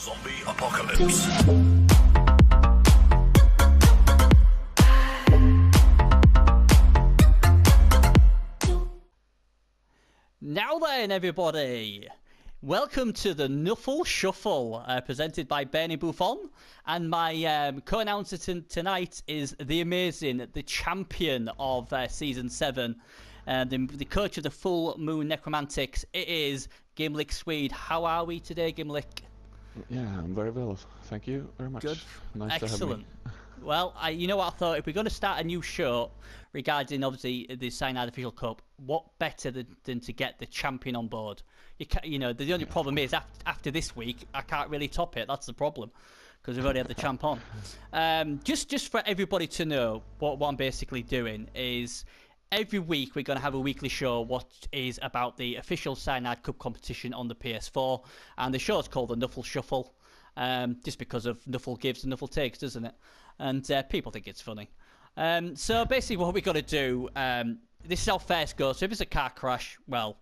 Zombie apocalypse. Now then, everybody, welcome to the Nuffle Shuffle, presented by Bernie Buffon, and my co-announcer tonight is the amazing, the champion of Season 7, the coach of the Full Moon Necromantics. It is Gimlek Swe. How are we today, Gimlek? Yeah, I'm very well. Thank you very much. Good. Nice Excellent. to have me. Well, you know what I thought? If we're going to start a new show regarding, obviously, the Cyanide Official Cup, what better than to get the champion on board? The only problem is, after this week, I can't really top it. That's the problem, because we've already had the champ on. Just for everybody to know, what I'm basically doing is, every week we're going to have a weekly show what is about the official Cyanide Cup competition on the PS4, and the show is called the Nuffle Shuffle, just because of Nuffle gives and Nuffle takes, doesn't it? And people think it's funny. So basically what we're going to do, this is our first go, so if it's a car crash, well,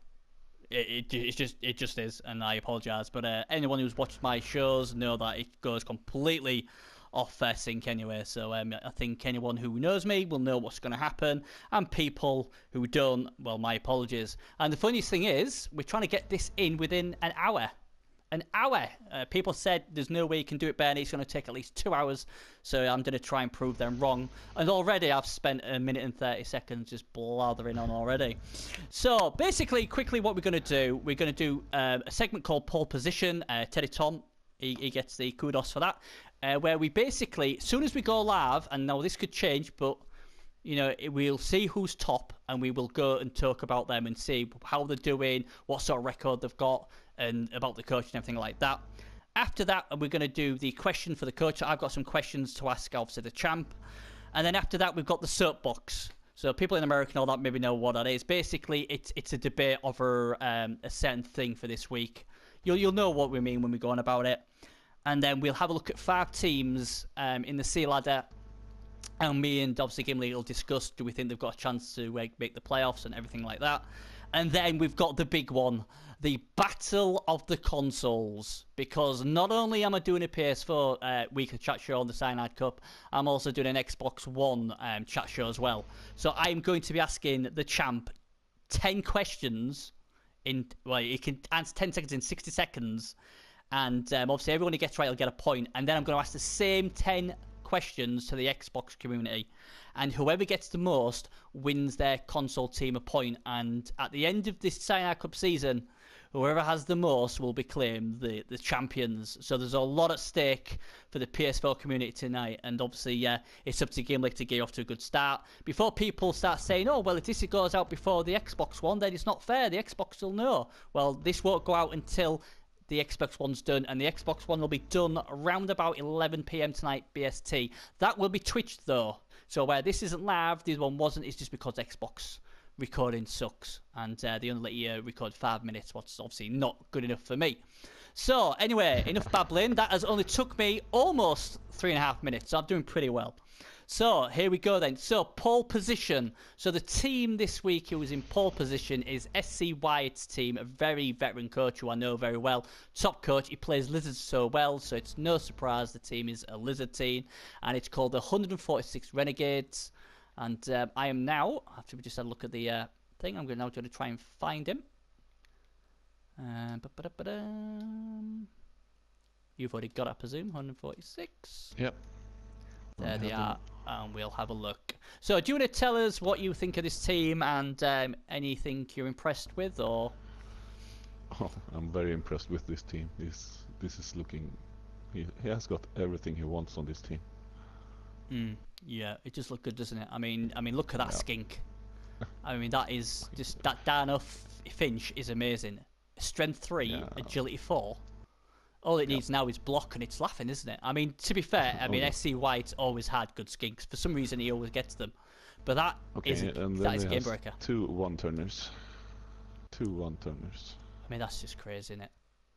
it just is, and I apologise, but anyone who's watched my shows know that it goes completely off sync anyway, so I think anyone who knows me will know what's going to happen, and people who don't, well, my apologies. And the funniest thing is, we're trying to get this in within an hour. People said there's no way you can do it, Bernie. It's going to take at least 2 hours, so I'm going to try and prove them wrong. And already I've spent a minute and 30 seconds just blathering on already. So basically, quickly, what we're going to do, a segment called Pole Position. Teddy Tom, he gets the kudos for that, where we basically, as soon as we go live, and now this could change, but we'll see who's top, and we will go and talk about them and see how they're doing, what sort of record they've got, and about the coach and everything like that. After that, we're going to do the question for the coach. I've got some questions to ask, obviously, the champ. And then after that, we've got the soapbox. So people in America and all that maybe know what that is. Basically, it's a debate over a certain thing for this week. You'll know what we mean when we go on about it. And then we'll have a look at 5 teams in the Sea Ladder. And me and obviously Gimli will discuss, do we think they've got a chance to make the playoffs and everything like that. And then we've got the big one, the Battle of the Consoles. Because not only am I doing a PS4 weekly chat show on the Cyanide Cup, I'm also doing an Xbox One chat show as well. So I'm going to be asking the champ 10 questions he can answer 10 seconds in 60 seconds. And obviously everyone who gets right will get a point. And then I'm going to ask the same 10 questions to the Xbox community, and whoever gets the most wins their console team a point. And at the end of this Cyanide Cup season, whoever has the most will be claimed the champions. So there's a lot at stake for the PS4 community tonight, and obviously it's up to Gimlek to get off to a good start. Before people start saying, oh well, if this goes out before the Xbox One, then it's not fair, the Xbox will know. Well, this won't go out until the Xbox One's done, and the Xbox One will be done around about 11 PM tonight BST. That will be Twitched though, so where this isn't live, this one wasn't, it's just because Xbox recording sucks, and they only let you record 5 minutes, what's obviously not good enough for me. So anyway, enough babbling. That has only took me almost 3.5 minutes, so I'm doing pretty well. So here we go then. So pole position. So the team this week who was in pole position is SC Wyatt's team, a very veteran coach who I know very well. Top coach. He plays Lizards so well, so it's no surprise the team is a Lizard team, and it's called the 146 Renegades. And I am now, after we just had a look at the thing, I'm now going to try and find him. You've already got it, I presume, 146. Yep. There they are, and we'll have a look. So do you want to tell us what you think of this team, and anything you're impressed with, or? Oh, I'm very impressed with this team. This is looking... He has got everything he wants on this team. Yeah, it just looks good, doesn't it? I mean, look at that skink. I mean, that is just, that Darnoff Finch is amazing. Strength 3, agility 4. All it needs now is block, and it's laughing, isn't it? I mean, to be fair, SC White's always had good skinks. For some reason, he always gets them. But that is a game breaker. 2 1-turners. 2 1-turners. I mean, that's just crazy, isn't it?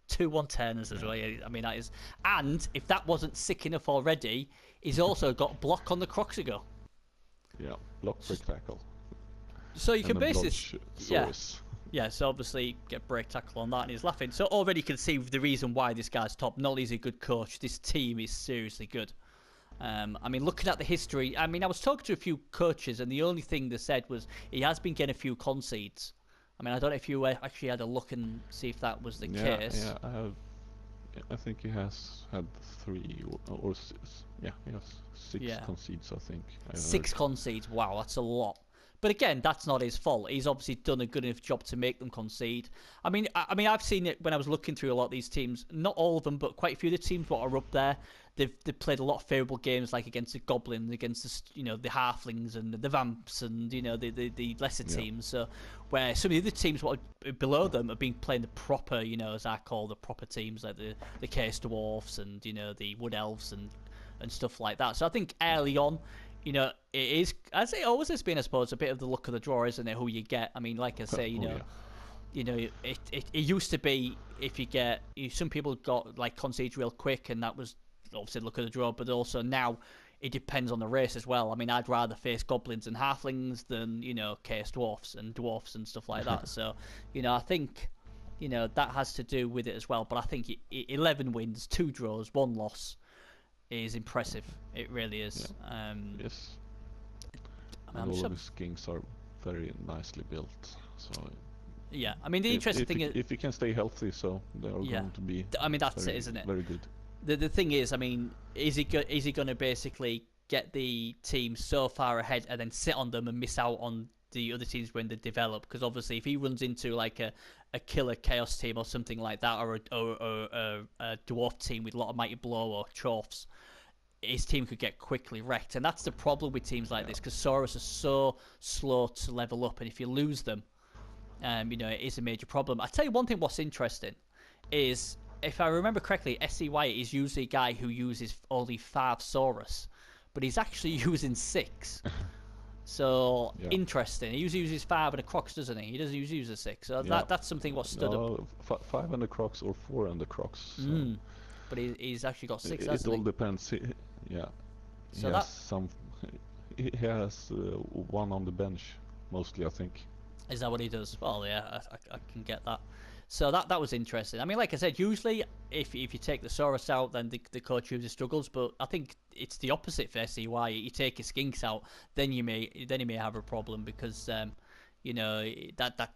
2 1-turners as well. I mean, that is... And if that wasn't sick enough already, he's also got block on the Croxigo. Yeah, block, break, tackle. So you can base this... Yeah, so obviously get break tackle on that, and he's laughing. So already you can see the reason why this guy's top. Not only is he a good coach, this team is seriously good. I mean, looking at the history, I mean, I was talking to a few coaches, and the only thing they said was he has been getting a few concedes. I mean, I don't know if you actually had a look and see if that was the case. Yeah, I have. I think he has had 3 or 6. Yeah, he has 6 concedes. I think. I 6 concedes. Wow, that's a lot. But again, that's not his fault. He's obviously done a good enough job to make them concede. I mean, I've seen it when I was looking through a lot of these teams. Not all of them, but quite a few of the teams that are up there. They've played a lot of favourable games, like against the goblins, against the halflings and the vamps, and the lesser teams. So where some of the other teams what are below them have been playing the proper, as I call the proper teams, like the Chaos Dwarfs and the Wood Elves and stuff like that. So I think early on, it is, as it always has been, I suppose, a bit of the luck of the draw, isn't it? Who you get. I mean, like I say, it used to be if you get some people got like concedes real quick, and that was obviously luck of the draw. But also now it depends on the race as well. I mean, I'd rather face goblins and halflings than chaos dwarfs and stuff like that. So I think that has to do with it as well. But I think 11 wins, 2 draws, 1 loss is impressive. It really is. Yeah. Yes. And all of his skinks are very nicely built. So yeah, I mean the interesting thing is if he can stay healthy, so they are going to be. I mean that's it, isn't it? Very good. The thing is, I mean, is he going to basically get the team so far ahead and then sit on them and miss out on the other teams when they develop? Because obviously, if he runs into like a killer chaos team or something like that, or a dwarf team with a lot of mighty blow or chorfs, his team could get quickly wrecked. And that's the problem with teams like this, because Saurus are so slow to level up, and if you lose them, it is a major problem. I tell you one thing. What's interesting is, if I remember correctly, SCY is usually a guy who uses only 5 Saurus, but he's actually using 6. So interesting. He usually uses 5 and a Crocs, doesn't he? He doesn't usually use a 6. So that's something what stood up. 5 and the Crocs or 4 and the Crocs. So. But he's actually got 6. It all depends. So he has 1 on the bench mostly, I think. Is that what he does? Well, yeah, I can get that. So that was interesting. I mean, like I said, usually if you take the Saurus out, then the coach usually struggles. But I think it's the opposite for SCY. You take his skinks out, then you may have a problem, because that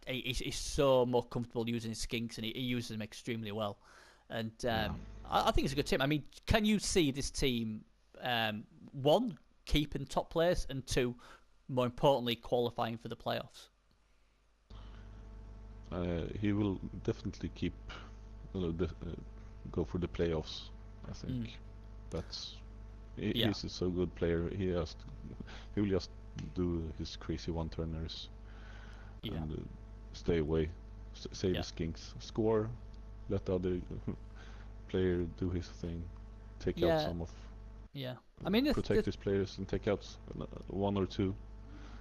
he's so more comfortable using his skinks, and he uses them extremely well. And I think it's a good team. I mean, can you see this team 1 keeping top place, and 2, more importantly, qualifying for the playoffs? He will definitely keep go for the playoffs. I think he's a so good player. He will just do his crazy 1-turners and stay away, save his skinks, score, let the other player do his thing, take out some of. Yeah, I mean protect his players and take out 1 or 2.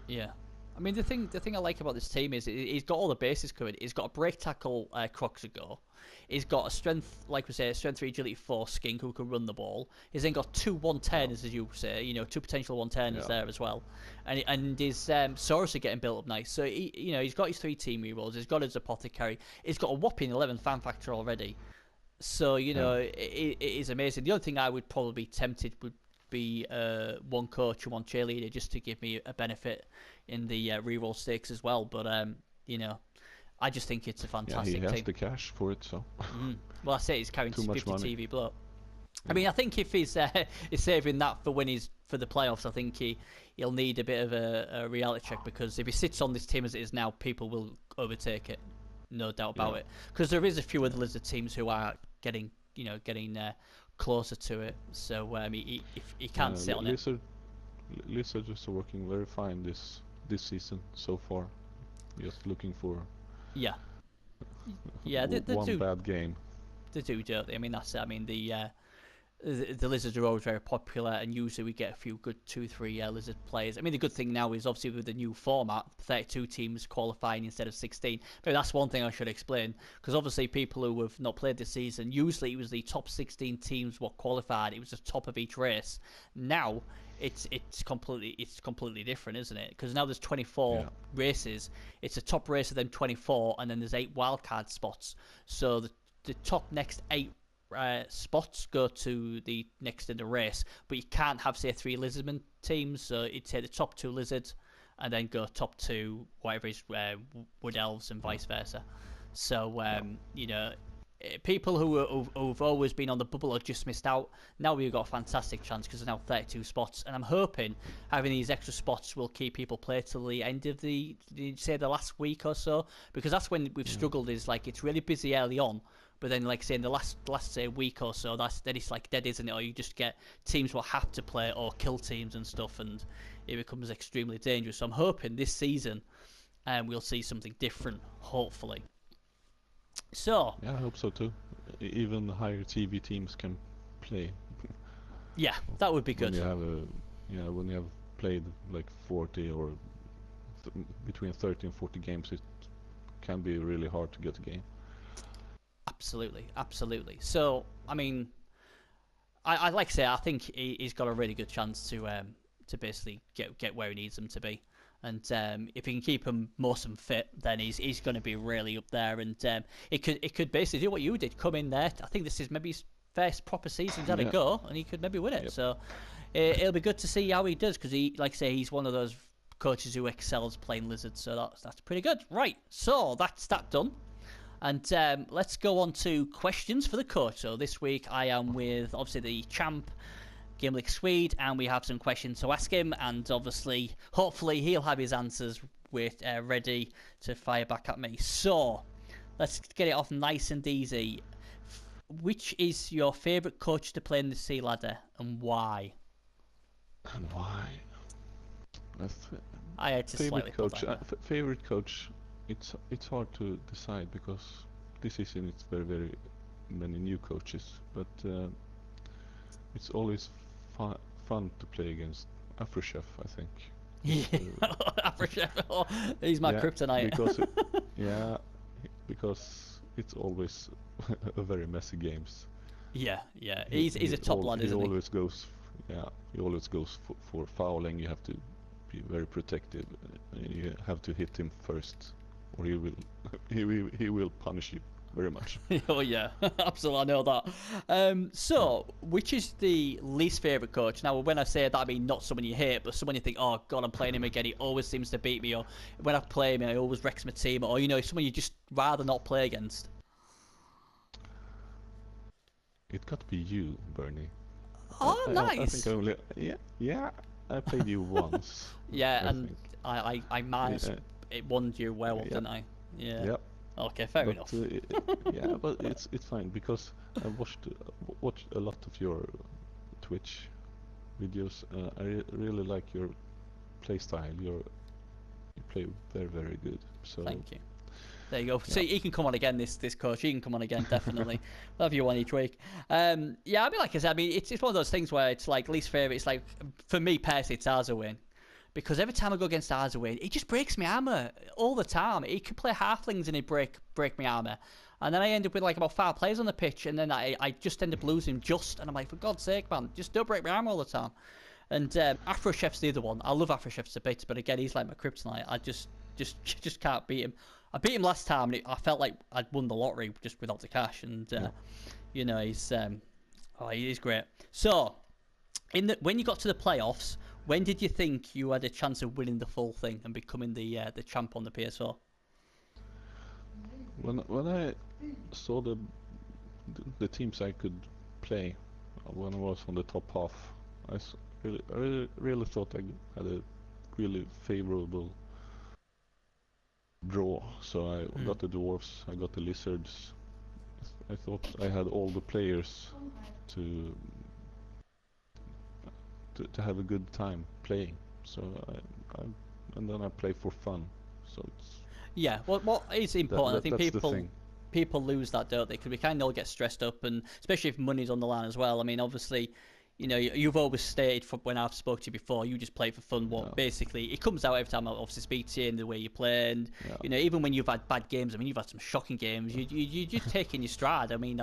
Yeah. I mean, the thing I like about this team is he's got all the bases covered. He's got a break tackle Crocs to go. He's got a strength, like we say, strength 3 agility 4 skink who can run the ball. He's then got 2 1-turners, as you say, 2 potential 1-turners there as well. And his Saurus are getting built up nice. So he's got his 3 team rerolls. He's got his apothecary. He's got a whopping 11 fan factor already. So it is amazing. The only thing I would probably be tempted would be 1 coach and 1 cheerleader, just to give me a benefit in the reroll stakes as well. But I just think it's a fantastic team. He has the cash for it, so. Well, I say he's carrying 50 TV blow. Yeah. I mean, I think if he's saving that for when he's for the playoffs, I think he'll need a bit of a reality check, because if he sits on this team as it is now, people will overtake it, no doubt about it. Because there is a few other lizard teams who are getting closer to it. So if he can't sit on it. Lizards are working very fine this season so far. Just looking for one bad game. They do, don't they? I mean, that's it. I mean, the lizards are always very popular, and usually we get a few good 2-3 lizard players. I mean, the good thing now is obviously with the new format, 32 teams qualifying instead of 16. Maybe that's one thing I should explain, because obviously people who have not played this season, usually it was the top 16 teams what qualified. It was the top of each race. Now it's completely different, isn't it? Because now there's 24 races. It's a top race of them 24, and then there's 8 wildcard spots. So the top next 8 spots go to the next in the race, but you can't have, say, 3 lizardman teams. So it'd take the top 2 lizards and then go top 2 whatever is wood elves and vice versa. So you know, people who've always been on the bubble or just missed out, now we've got a fantastic chance because there's now 32 spots, and I'm hoping having these extra spots will keep people play till the end of the last week or so, because that's when we've struggled. Is like it's really busy early on, but then, like say, in the last say week or so, then it's like dead, isn't it? Or you just get teams will have to play or kill teams and stuff, and it becomes extremely dangerous. So I'm hoping this season, we'll see something different, hopefully. So yeah, I hope so too. Even higher TV teams can play. Yeah, that would be good. When you have played like 40 or between 30 and 40 games, it can be really hard to get a game. Absolutely. So, I mean, I like to say, I think he's got a really good chance to basically get where he needs him to be, and if he can keep him most of them fit, then he's going to be really up there, and it could basically do what you did, come in there. I think this is maybe his first proper season to go, and he could maybe win it. Yep. So it'll be good to see how he does, because he, like I say, he's one of those coaches who excels playing lizards. So that's pretty good. Right. So that's that done. And let's go on to questions for the coach. So this week I am with, obviously, the champ, Gimlek Swe, and we have some questions to ask him. And obviously, hopefully, he'll have his answers ready to fire back at me. So let's get it off nice and easy. Which is your favourite coach to play in the Sea Ladder, and why? And why? I had to favorite coach. Favorite coach. It's hard to decide because this season it's very, very many new coaches, but it's always fun to play against Afrochef, I think. Yeah, Afrochef. Oh, he's my kryptonite. Because it's always a very messy games. Yeah. He's a top lad, isn't he? He always goes for fouling. You have to be very protective. You have to hit him first, or he will punish you very much. Oh yeah, absolutely, I know that. So, which is the least favourite coach? Now, when I say that, I mean not someone you hate, but someone you think, oh god, I'm playing him again, he always seems to beat me, or when I play him, he always wrecks my team, or someone you just rather not play against. It got to be you, Bernie. Oh, nice. I think I only I played you once. I managed it won you well, didn't I? Yeah. Yep. Okay, fair enough. But it's fine because I watched a lot of your Twitch videos. I really like your play style. You play very, very good. So thank you. There you go. Yeah. So he can come on again. This coach, he can come on again, definitely. We'll have you one each week. I mean, like I said, I mean, it's one of those things where it's like least favorite. It's like for me personally, it's Arzawin. Because every time I go against Arzawin, he just breaks my armor all the time. He could play halflings and he'd break my armor. And then I end up with like about 5 players on the pitch, and then I just end up losing and I'm like, for God's sake, man, just don't break my armor all the time. And Afrochef's the other one. I love Afrochef to bits, but again, he's like my kryptonite. I just can't beat him. I beat him last time, and I felt like I'd won the lottery just without the cash. And he's great. So, when you got to the playoffs, when did you think you had a chance of winning the full thing and becoming the champ on the PS4? When I saw the teams I could play when I was on the top half, I really thought I had a really favorable draw. So I got the dwarves, I got the lizards. I thought I had all the players to have a good time playing. So and then I play for fun. So it's what is important. I think that's people. the thing. people lose that, don't they? Because we kind of all get stressed up, and especially if money's on the line as well. I mean, obviously, you know, you've always stated from when I've spoke to you before, you just play for fun. What basically it comes out every time I obviously speak to you and the way you play, and you know, even when you've had bad games. I mean, you've had some shocking games. You just taking your stride. I mean,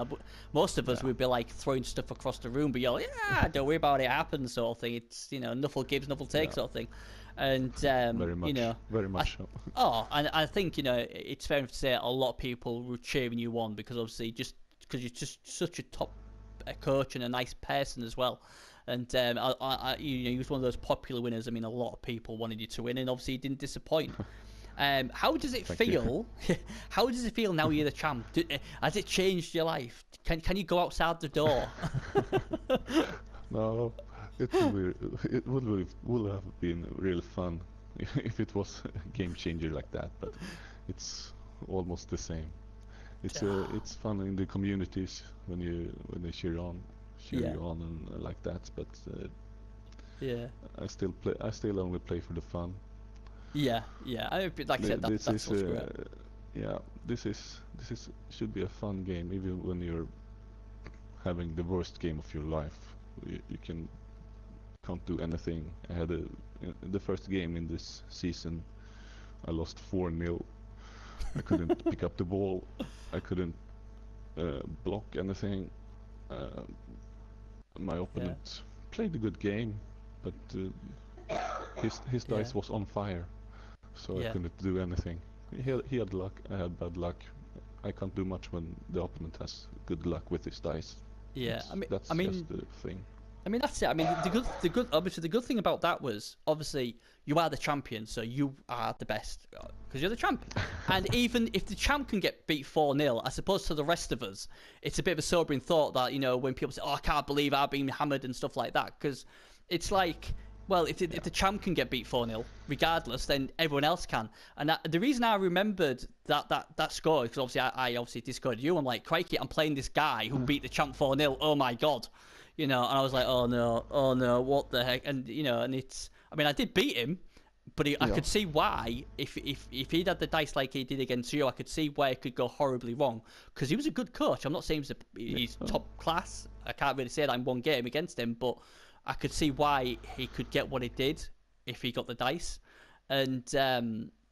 most of us would be like throwing stuff across the room, but you're like, yeah, don't worry about it. It happens, sort of thing. It's, you know, Nuffle gives, Nuffle takes, sort of thing. And very much, you know, very much so. And I think, you know, it's fair enough to say a lot of people were cheering you on because obviously just because you're just such a top coach and a nice person as well. And you know, he was one of those popular winners. I mean, a lot of people wanted you to win, and obviously he didn't disappoint. How does it feel? How does it feel now you're the champ? Has it changed your life? Can you go outside the door? No, it would have been really fun if it was a game changer like that. But it's almost the same. It's fun in the communities when they cheer you on and like that. But I still only play for the fun. Yeah. Like I said, that's what's great. This should be a fun game, even when you're having the worst game of your life. You can't do anything. I had the first game in this season, I lost 4-0. I couldn't pick up the ball. I couldn't block anything. My opponent played a good game, but his dice was on fire, so I couldn't do anything. He had luck. I had bad luck. I can't do much when the opponent has good luck with his dice. Yeah, that's just the thing. I mean, that's it. I mean, the good thing about that was obviously you are the champion, so you are the best because you're the champ. And even if the champ can get beat 4-0, I suppose to the rest of us, it's a bit of a sobering thought that, you know, when people say, "Oh, I can't believe I've been hammered" and stuff like that, because it's like, well, if the champ can get beat 4-0, regardless, then everyone else can. And the reason I remembered that score is because obviously I obviously discorded you. I'm like, crikey, I'm playing this guy who beat the champ 4-0. Oh my god. You know, and I was like, oh no, what the heck? And you know, and it's, I mean, I did beat him, but I could see why if he'd had the dice like he did against you, I could see where it could go horribly wrong. Because he was a good coach. I'm not saying he's top class. I can't really say that in one game against him, but I could see why he could get what he did if he got the dice. And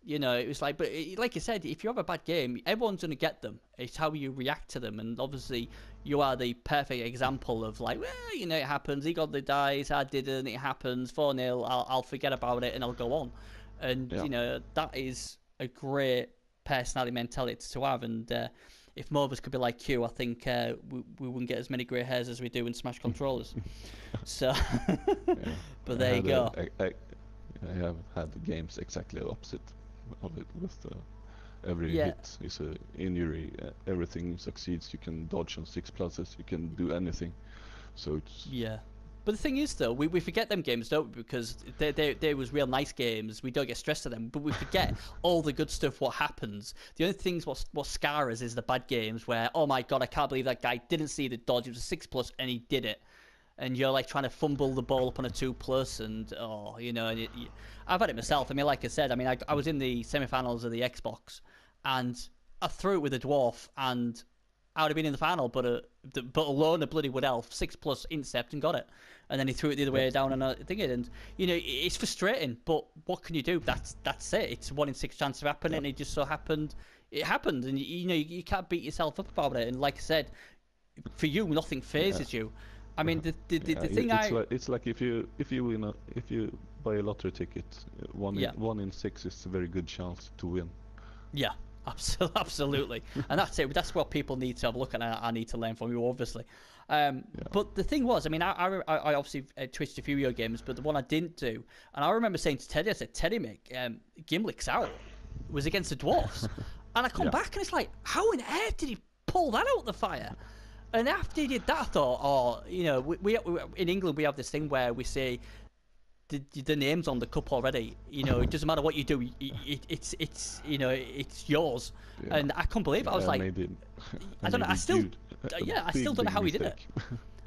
you know, it was like, but like you said, if you have a bad game, everyone's going to get them. It's how you react to them. And obviously, you are the perfect example of like, well, you know, it happens. He got the dice, I didn't. It happens. 4-0. I'll forget about it and I'll go on. And you know, that is a great personality mentality to have. And if more of us could be like you, I think we wouldn't get as many grey hairs as we do in Smash controllers. So, but there you go. I have had games exactly opposite of it with every hit is an injury. Everything succeeds. You can dodge on 6+. You can do anything. So it's But the thing is, though, we forget them games, don't we? Because they was real nice games. We don't get stressed at them, but we forget all the good stuff. What happens? The only things what scar us is the bad games where, oh my god, I can't believe that guy didn't see the dodge. It was a 6+ and he did it. And you're like trying to fumble the ball up on a 2+, and you know, I've had it myself. I mean, like I said, I mean, I was in the semi-finals of the Xbox, and I threw it with a dwarf, and I would have been in the final, but alone a bloody wood elf 6+ intercept and got it, and then he threw it the other way down and I think it, and you know, it's frustrating. But what can you do? That's it. It's 1 in 6 chance of happening, and it just so happened. It happened, and you know, you can't beat yourself up about it. And like I said, for you, nothing phases you. I mean, the thing it's like if you buy a lottery ticket, 1 in 6 is a very good chance to win. Yeah, absolutely. And that's it. That's what people need to have a look at. And I need to learn from you, obviously. But the thing was, I mean, I obviously twitched a few of your games, but the one I didn't do, and I remember saying to Teddy, I said, Teddy, mate, Gimlek's out was against the dwarfs, and I come back and it's like, how on earth did he pull that out of the fire? And after he did that, I thought, you know, we in England we have this thing where we say the name's on the cup already. You know, it doesn't matter what you do, it's you know, it's yours. And I couldn't believe it. I was like, I don't know. I still don't know how he did it.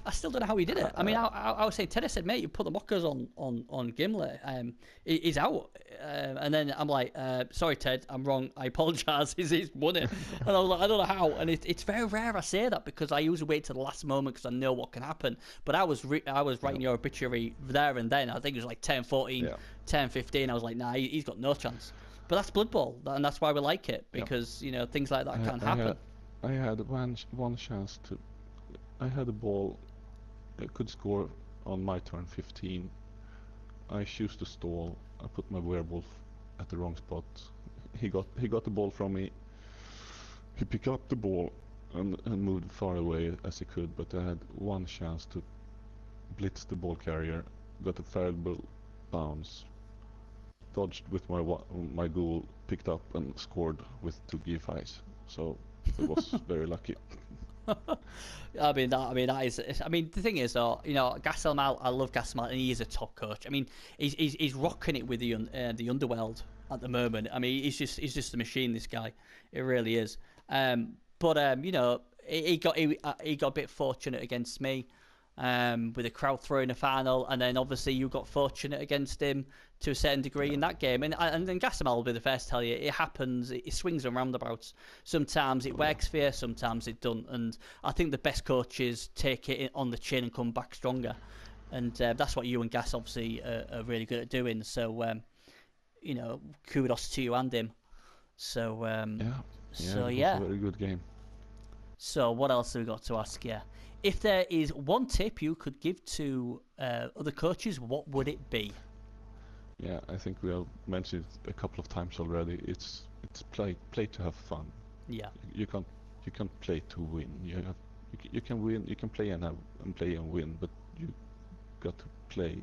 I still don't know how he did it. I mean, I was saying, Ted said, mate, you put the mockers on Gimlek. He's out. And then I'm like, sorry, Ted, I'm wrong. I apologise. He's won it. And I was like, I don't know how. And it's very rare I say that because I usually wait to the last moment because I know what can happen. But I was writing your obituary there and then. I think it was like 10-14, 10-15. I was like, nah, he's got no chance. But that's Blood Bowl, and that's why we like it because you know things like that can happen. I had one chance to. I had a ball. I could score on my turn 15. I choose to stall. I put my werewolf at the wrong spot. He got the ball from me. He picked up the ball and moved far away as he could. But I had one chance to blitz the ball carrier. Got a terrible bounce. Dodged with my ghoul. Picked up and scored with 2 G5s. So it was very lucky. I mean, that is. I mean, the thing is, though, you know, Gastelum, I love Gastelum, and he is a top coach. I mean, he's rocking it with the underworld at the moment. I mean, he's just a machine. This guy, it really is. But you know, he got a bit fortunate against me. With a crowd throw in the final, and then obviously you got fortunate against him to a certain degree in that game. And then Gastelum will be the first to tell you it happens. It swings and roundabouts. Sometimes it works for you, sometimes it doesn't. And I think the best coaches take it on the chin and come back stronger. And that's what you and Gas obviously are really good at doing. So you know, kudos to you and him. So yeah, very good game. So what else have we got to ask you? If there is one tip you could give to other coaches, what would it be? Yeah, I think we have mentioned it a couple of times already. It's play to have fun. Yeah. You can't play to win. You can win. You can play and play and win, but you got to play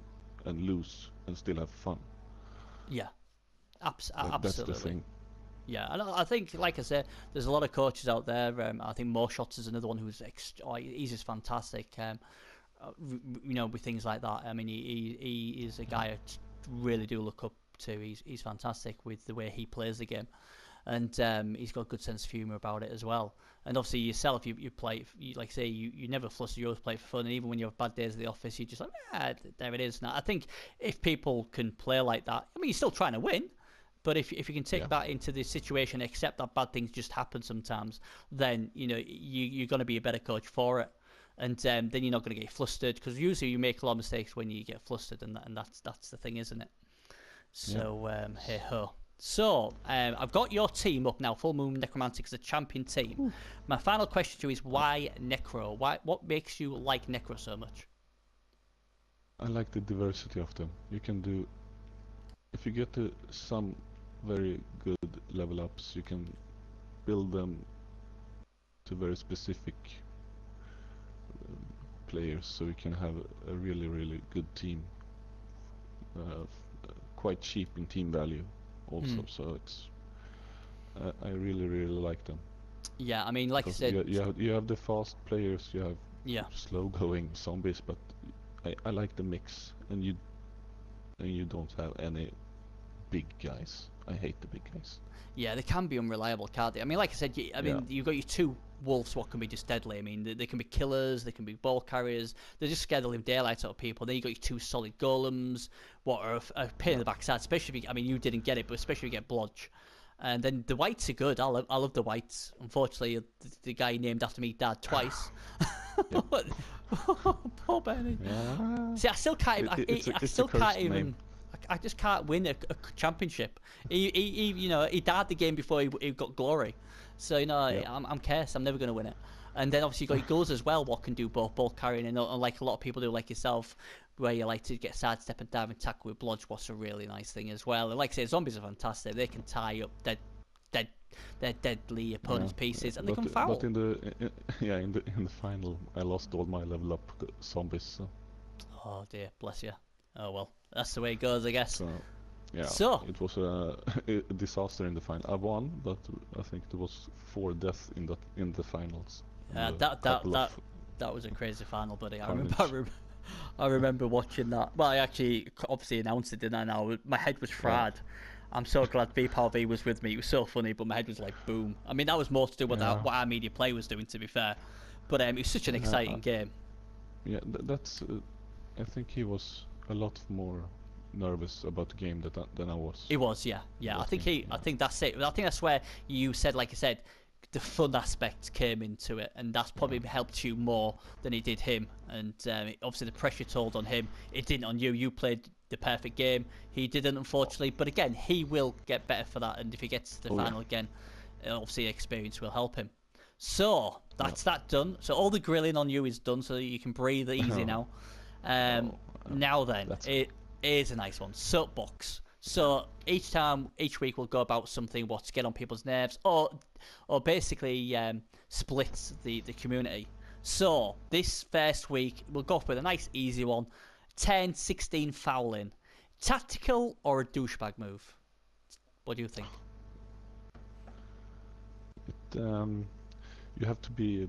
and lose and still have fun. Yeah. Absolutely. That's the thing. Yeah, and I think, like I said, there's a lot of coaches out there. I think Moreshots is another one who's he's just fantastic. You know, with things like that. I mean, he is a guy I really do look up to. He's fantastic with the way he plays the game, and he's got a good sense of humour about it as well. And obviously yourself, you play, like say, you never fluster. You always play for fun, and even when you have bad days at the office, you're just like, there it is. Now, I think if people can play like that, I mean, you're still trying to win. But if you can take that into the situation, accept that bad things just happen sometimes, then you know you're going to be a better coach for it, and then you're not going to get flustered because usually you make a lot of mistakes when you get flustered, and that's the thing, isn't it? So hey ho. So I've got your team up now. Full Moon Necromantic is a champion team. Ooh. My final question to you is why Necro? What makes you like Necro so much? I like the diversity of them. You can do if you get to some very good level ups, you can build them to very specific players, so you can have a really good team, quite cheap in team value also. So it's I really like them. Yeah, I mean, like because I said, you have the fast players, you have slow going zombies, but I like the mix, and you don't have any big guys. I hate the big guys. Yeah, they can be unreliable, can't they? I mean, like I said, you've got your 2 wolves, what can be just deadly. I mean, they can be killers, they can be ball carriers. They're just scared to leave daylight out of people. Then you got your 2 solid golems, what are a pain in the backside, especially if you didn't get it, but especially if you get blodge. And then the whites are good. I love the whites. Unfortunately, the guy named after me died twice. Poor Benny. Yeah. See, I still can't. I just can't win a championship. He died the game before he got glory. So I'm cursed. I'm never going to win it. And then obviously you got your goals as well. What can do both ball carrying and like a lot of people do, like yourself, where you like to get sidestep and dive and tackle with blodge. What's a really nice thing as well. And like I say, zombies are fantastic. They can tie up their deadly opponent's pieces, and they can foul. But in the final, I lost all my level up zombies. So. Oh dear, bless you. Oh well, that's the way it goes, I guess. So it was a disaster in the final. I won, but I think there was 4 deaths in the finals. That was a crazy final, buddy. I remember watching that. Well, I actually obviously announced it, didn't I? Now my head was fried. I'm so glad V was with me. It was so funny, but my head was like boom. I mean, that was more to do with what our media play was doing, to be fair. But it was such an exciting game. Yeah, that's. I think he was a lot more nervous about the game than I was. He was, yeah, yeah. I That think game. he. I Yeah. think that's it. I think that's where you said, like I said, the fun aspect came into it, and that's probably helped you more than it did him. And obviously, the pressure told on him. It didn't on you. You played the perfect game. He didn't, unfortunately. But again, he will get better for that. And if he gets to the final again, obviously, experience will help him. So that's that done. So all the grilling on you is done, so you can breathe easy now. Now then, That's it is a nice one. Soapbox. So each week we'll go about something what's get on people's nerves, or basically splits the community. So this first week we'll go with a nice easy one. 10-16 fouling. Tactical or a douchebag move? What do you think? you have to be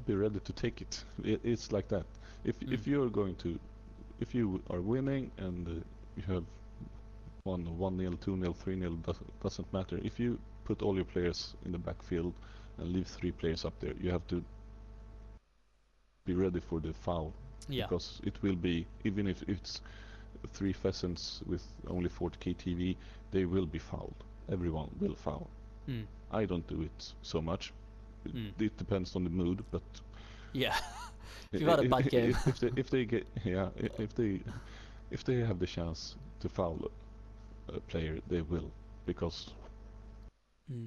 ready to take it. It's like that. If you're going to, if you are winning and you have won 1-0, 2-0, 3-0, doesn't matter. If you put all your players in the backfield and leave 3 players up there, you have to be ready for the foul. Yeah. Because it will be, even if it's 3 pheasants with only 40k TV, they will be fouled. Everyone will foul. I don't do it so much. It depends on the mood, but yeah, if you've had a bad game, if they have the chance to foul a player, they will, because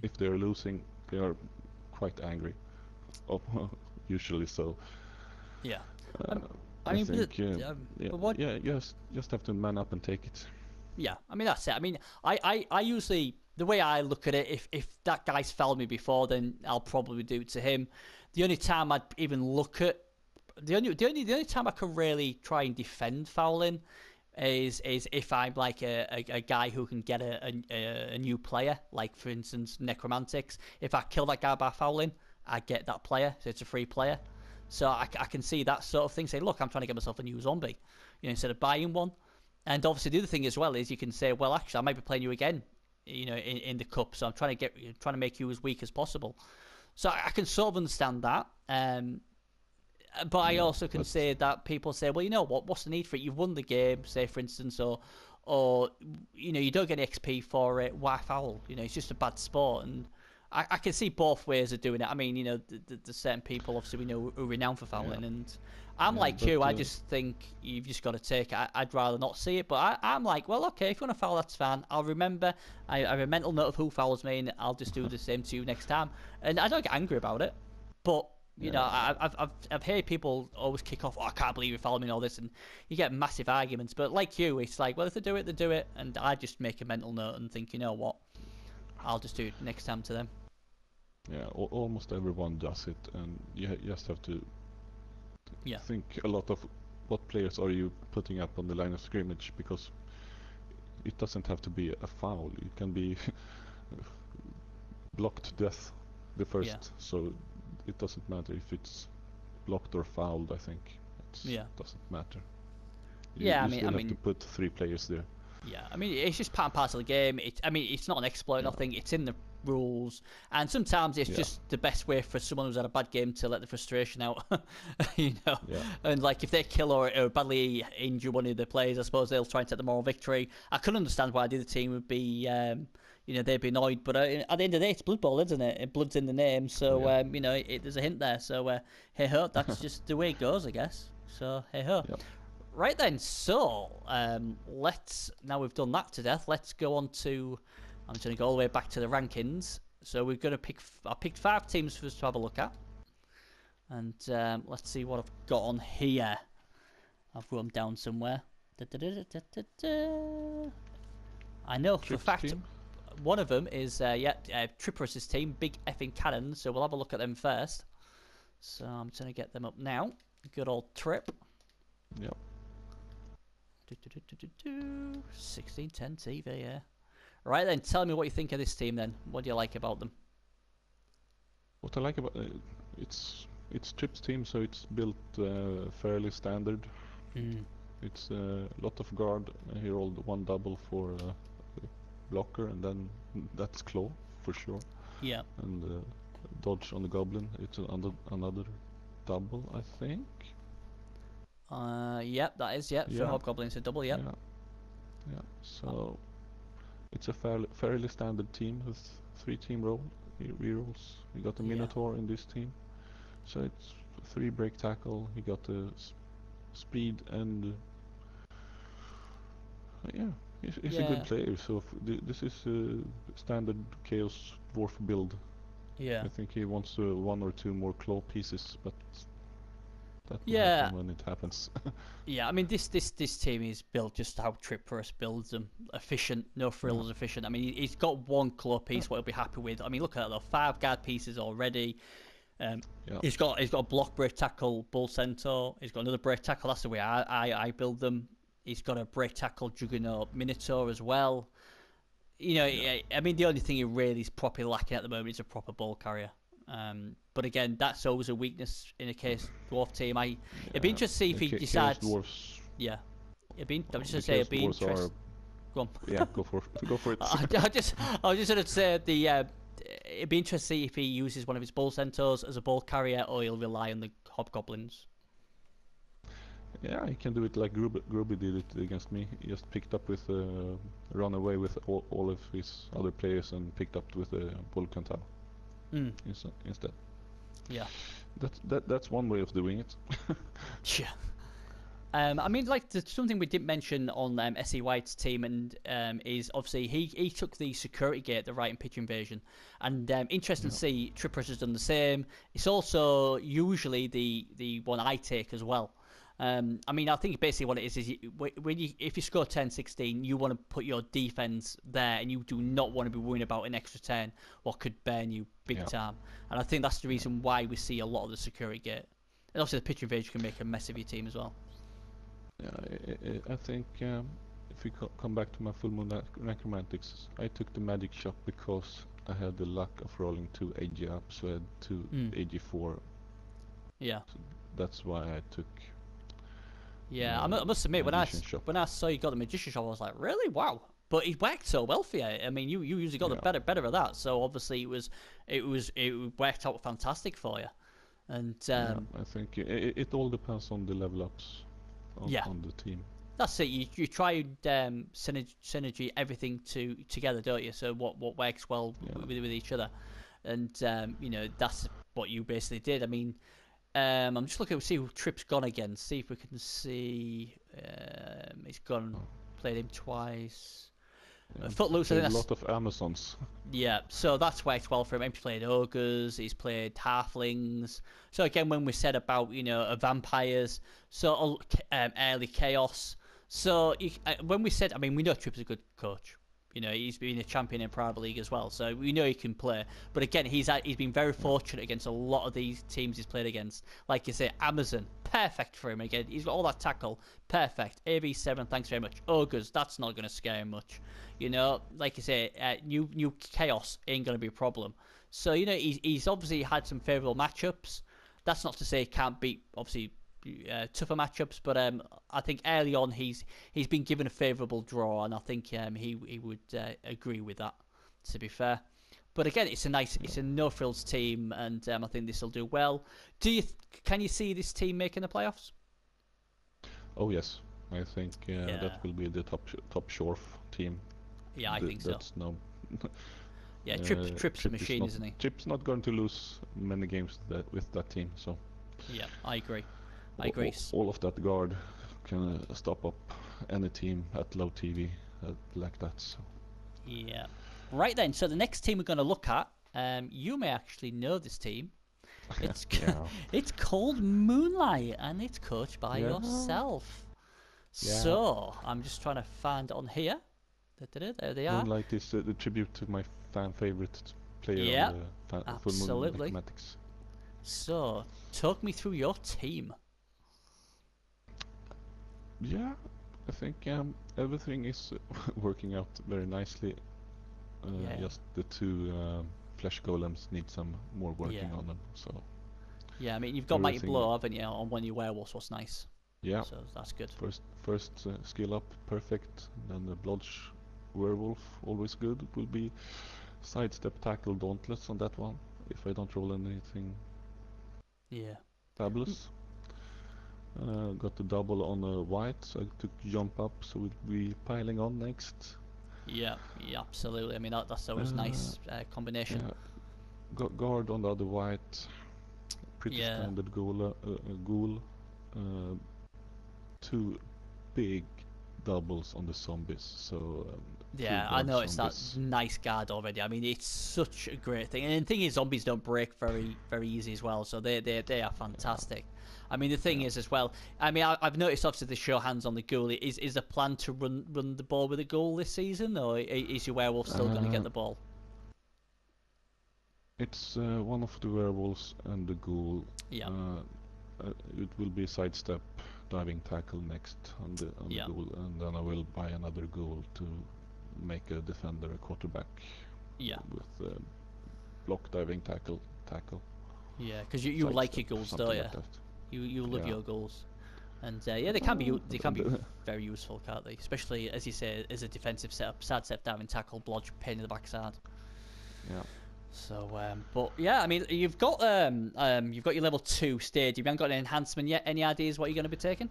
if they are losing, they are quite angry. Usually so. Yeah. I mean, think, you just have to man up and take it. Yeah, I mean that's it. I mean, I usually, the way I look at it, if that guy's fouled me before, then I'll probably do it to him. The only time I'd even look at the only time I can really try and defend fouling is if I'm like a guy who can get a new player, like for instance Necromantics. If I kill that guy by fouling, I get that player, so it's a free player. So I can see that sort of thing. Say, look, I'm trying to get myself a new zombie, instead of buying one. And obviously the other thing as well is you can say, well, actually, I might be playing you again, in the cup. So I'm trying to make you as weak as possible. So I can sort of understand that. But I also can say that people say, well, you know what? What's the need for it? You've won the game, say for instance, or you don't get XP for it. Why foul? It's just a bad sport. And I can see both ways of doing it. I mean, there's certain people obviously we know who are renowned for fouling, and I'm like you. I just think you've just got to take it. I'd rather not see it, but I'm like, well, okay, if you want to foul, that's fine. I'll remember. I have a mental note of who fouls me, and I'll just do the same to you next time. And I don't get angry about it, but I've heard people always kick off. Oh, I can't believe you fouled me and all this, and you get massive arguments. But like you, it's like, well, if they do it, they do it, and I just make a mental note and think, you know what, I'll just do it next time to them. Yeah, almost everyone does it, and you just have to think a lot of what players are you putting up on the line of scrimmage, because it doesn't have to be a foul. It can be blocked to death the first, so it doesn't matter if it's blocked or fouled. I think it doesn't matter. You still have to put 3 players there. Yeah, I mean, it's just part and parcel of the game. It's not an exploit, nothing. It's in the rules, and sometimes it's just the best way for someone who's had a bad game to let the frustration out. And like if they kill or badly injure one of the players, I suppose they'll try and take the moral victory. I can understand why the other team would be, they'd be annoyed, but at the end of the day, it's Blood Bowl, isn't it? Blood's in the name, so there's a hint there. So hey ho, that's just the way it goes, I guess. So hey ho. Yep. Right then, so now we've done that to death, let's go on to, I'm just going to go all the way back to the rankings. So we're going to I picked 5 teams for us to have a look at. And let's see what I've got on here. I've wrote them down somewhere. I know for a fact one of them is, Tripper's team, Big Effing Cannons, so we'll have a look at them first. So I'm just going to get them up now. Good old Trip. Yep. 1610 TV, yeah. Right then, tell me what you think of this team then. What do you like about them? What I like about it's Trip's team, so it's built fairly standard. It's a lot of guard. He rolled 1 double for blocker, and then that's claw for sure. Yeah. And dodge on the goblin. It's another double, I think. Yep, that is, yep. For Hobgoblins, a double, yep. Yeah. So it's a fairly standard team with 3 team rerolls. You got the Minotaur in this team, so it's 3 break tackle. You got the speed and he's a good player. So this is a standard Chaos Dwarf build. Yeah. I think he wants 1 or 2 more claw pieces, but that will happen when it happens. Yeah, I mean this team is built just how Tripperus builds them. Efficient, no frills, efficient. I mean he's got 1 claw piece what he'll be happy with. I mean look at that though, 5 guard pieces already. He's got a block break tackle bull centaur. He's got another break tackle. That's the way I build them. He's got a break tackle juggernaut minotaur as well. You know, I mean the only thing he really is properly lacking at the moment is a proper ball carrier. But again, that's always a weakness in a Chaos Dwarf team. It'd be interesting to see if he decides. Dwarfs. Yeah, I'm just gonna say it'd be interesting. Go on. Yeah, go for it. I was just gonna say it'd be interesting to see if he uses one of his bull centaurs as a ball carrier or he'll rely on the hobgoblins. Yeah, he can do it like Gruby did it against me. He just picked up with run away with all of his other players and picked up with a bull centaur instead. Yeah, that's one way of doing it. Yeah. I mean, like something we didn't mention on SE White's team, and is obviously he took the security gate, the right and pitch invasion, and interesting to see Trippers has done the same. It's also usually the one I take as well. I mean, I think basically what it is if you score 10-16, you want to put your defense there, and you do not want to be worrying about an extra 10, what could burn you big time. And I think that's the reason why we see a lot of the security gate. And also the pitch invasion can make a mess of your team as well. Yeah, I think if we come back to my full moon necromantics, I took the magic shop because I had the luck of rolling 2 AG up, so I had 2 AG4. Yeah. So that's why I took. Yeah, I must admit, when I saw you got the magician shop, I was like, really? Wow. But it worked so well for you. I mean, you usually got the better of that. So obviously it worked out fantastic for you. And I think it all depends on the level ups on the team. That's it. You try synergy everything together, don't you? So what works well with each other, and that's what you basically did. I mean, I'm just looking to see who Trip's gone again. See if we can see. He's gone. Played him twice. Footloose. A lot of Amazons. Yeah, so that's worked well for him. He's played ogres. He's played halflings. So again, when we said about vampires, so early chaos. So when we said, I mean, we know Trip's a good coach. He's been a champion in Private League as well, so we know he can play. But again, he's been very fortunate against a lot of these teams he's played against. Like you say, Amazon, perfect for him again. He's got all that tackle, perfect. AV7, thanks very much. Ogres, that's not going to scare him much. Like you say, new chaos ain't going to be a problem. So he's obviously had some favourable matchups. That's not to say he can't beat obviously tougher matchups, but I think early on he's been given a favourable draw, and I think he would agree with that. To be fair, but again, it's a no frills team, and I think this will do well. Can you see this team making the playoffs? Oh yes, I think that will be the top Shorf team. Yeah, I think so. That's no. Yeah, Trip's a machine, isn't he? Trip's not going to lose many games with that team, so. Yeah, I agree. I agree. All of that guard can stop up any team at low TV like that. So. Yeah. Right then. So the next team we're going to look at, you may actually know this team. It's it's called Moonlight, and it's coached by yourself. Yeah. So I'm just trying to find it on here. There they are. Moonlight is the tribute to my fan favorite player on the Full Moon Mathematics. So talk me through your team. Yeah, I think everything is working out very nicely. Just the 2 flesh golems need some more working on them. So. Yeah, I mean you've got Mighty Blow, haven't you, on one of your werewolves? What's nice. Yeah. So that's good. First skill up, perfect. Then the Blodge werewolf, always good. It will be sidestep tackle dauntless on that one if I don't roll anything. Yeah. fabulous. Got the double on a white, so I took jump up, so we'll be piling on next. Yeah, absolutely. I mean, that's always nice combination. Yeah. Guard on the other white. Pretty standard ghoul. Two big doubles on the zombies. So yeah, I noticed that nice guard already. I mean, it's such a great thing, and the thing is, zombies don't break very easy as well. So they are fantastic. Yeah. I mean, the thing is as well. I mean, I've noticed obviously the show hands on the ghoul. Is the plan to run the ball with a ghoul this season, or is your werewolf still going to get the ball? It's one of the werewolves and the ghoul. Yeah. It will be sidestep, diving tackle next on the ghoul, and then I will buy another ghoul to make a defender a quarterback. Yeah. With block, diving tackle. Yeah, because you like your ghouls, don't you? Like you love your ghouls, and they can be very useful, can't they? Especially as you say, as a defensive setup, side step, diving tackle, blodge, pain in the backside. Yeah. So, but yeah, I mean, you've got your level 2 stage. You haven't got an enhancement yet. Any ideas what you're going to be taking?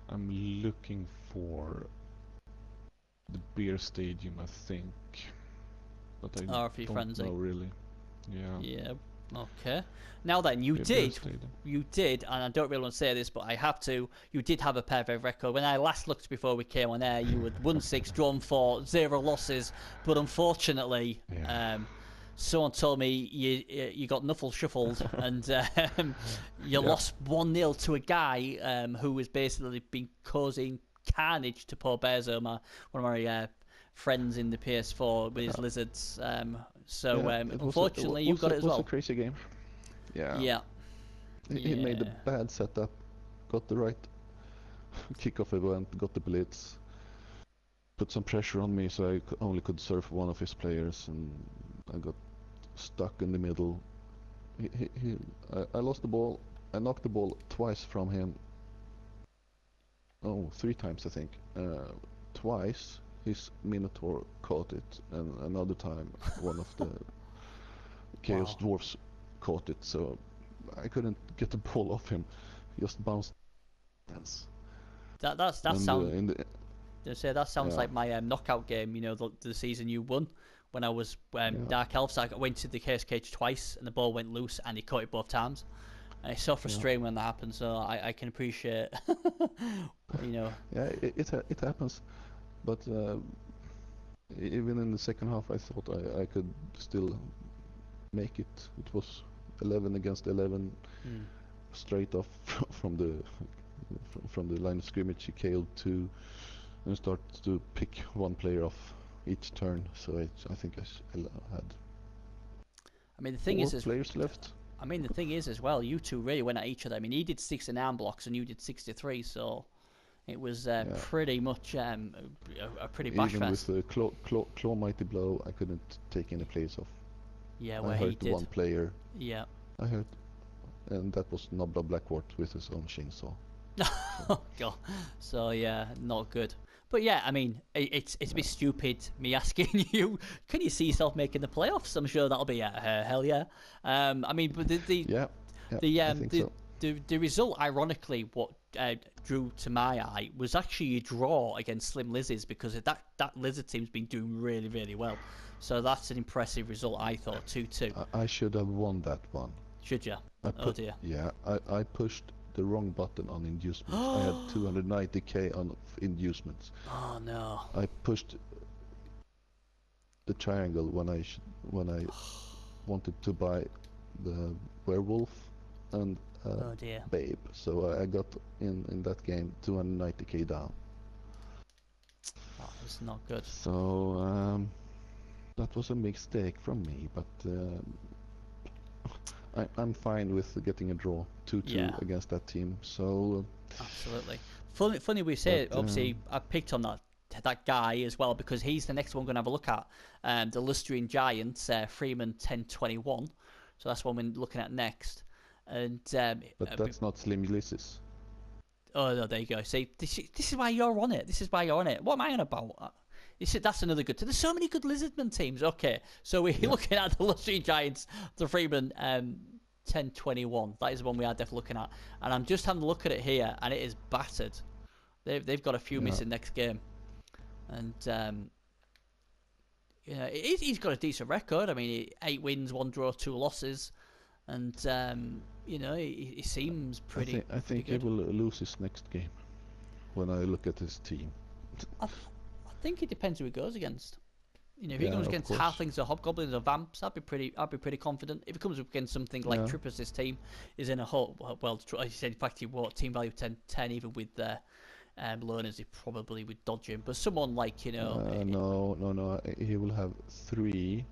I'm looking for the beer stadium, I think, but I don't know really. Yeah. Yeah. Okay. Now then, you did, and I don't really want to say this, but I have to. You did have a perfect record. When I last looked before we came on air, you had won 6, drawn 4, 0 losses. But unfortunately, someone told me you got Nuffle shuffled, and you lost 1-0 to a guy who was basically been causing carnage to poor Bearzo, one of my friends in the PS4 with his lizards. Unfortunately, you got it as well. It was a crazy game. Yeah. He made a bad setup, got the right kickoff event, got the blitz, put some pressure on me, so I only could surf one of his players, and I got stuck in the middle. I lost the ball. I knocked the ball twice from him. Oh, 3 times I think. Twice his Minotaur caught it, and another time one of the Chaos Dwarfs caught it, so I couldn't get the ball off him. Just bounced. That sounds like my knockout game. You know, the season you won when I was Dark Elf. So I went to the Chaos Cage twice, and the ball went loose, and he caught it both times. And it's so frustrating when that happens. So I can appreciate, you know. Yeah, it happens. But even in the second half, I thought I could still make it. It was 11 against 11, straight off from the line of scrimmage. He KO'd 2 and started to pick one player off each turn. So I think I had. I mean, the thing 4 players left. I mean, the thing is as well. You two really went at each other. I mean, he did 6 in arm blocks and you did 63. So. It was pretty much a pretty bash fest. Even with the claw mighty blow, I couldn't take any plays off. Yeah, where I hurt he did. One player. Yeah. I hurt, and that was Nobla Blackwart with his own chainsaw. Oh god. So yeah, not good. But yeah, I mean, it's a bit stupid me asking you. Can you see yourself making the playoffs? I'm sure that'll be hell yeah. I mean, but the result, ironically, what drew to my eye was actually a draw against Slim Lizzies, because that Lizard team's been doing really, really well. So that's an impressive result, I thought, 2-2. I should have won that one. Should you? Oh dear. Yeah, I pushed the wrong button on inducements. I had 290k on inducements. Oh no. I pushed the triangle when I wanted to buy the werewolf and oh dear. Babe, so I got in that game 290k down. Oh, it's not good. So that was a mistake from me, but I'm fine with getting a draw 2-2 against that team. So absolutely. Funny we say. Obviously, I picked on that guy as well, because he's the next one we're going to have a look at. The Lustrian Giants, Freeman 1021. So that's one we're looking at next. And but that's not Slim Ulysses. Oh no, there you go. See, this is why you're on it. This is why you're on it. What am I on about? That's another good. There's so many good Lizardman teams. Okay, so we're looking at the Lustrian Giants, the Freeman 10-21. That is the one we are definitely looking at. And I'm just having a look at it here, and it is battered. They've got a few missing next game, and you know, he's got a decent record. I mean, 8 wins, 1 draw, 2 losses, and you know, he seems pretty. I think he will lose his next game. When I look at his team, I think it depends who he goes against. You know, if he goes against halflings or hobgoblins or vamps, I'd be pretty confident. If he comes up against something like Trippers, this team is in a whole well. As you said, in fact, he what team value 10, even with the learners, he probably would dodge him. But someone like, you know, no, he will have 3.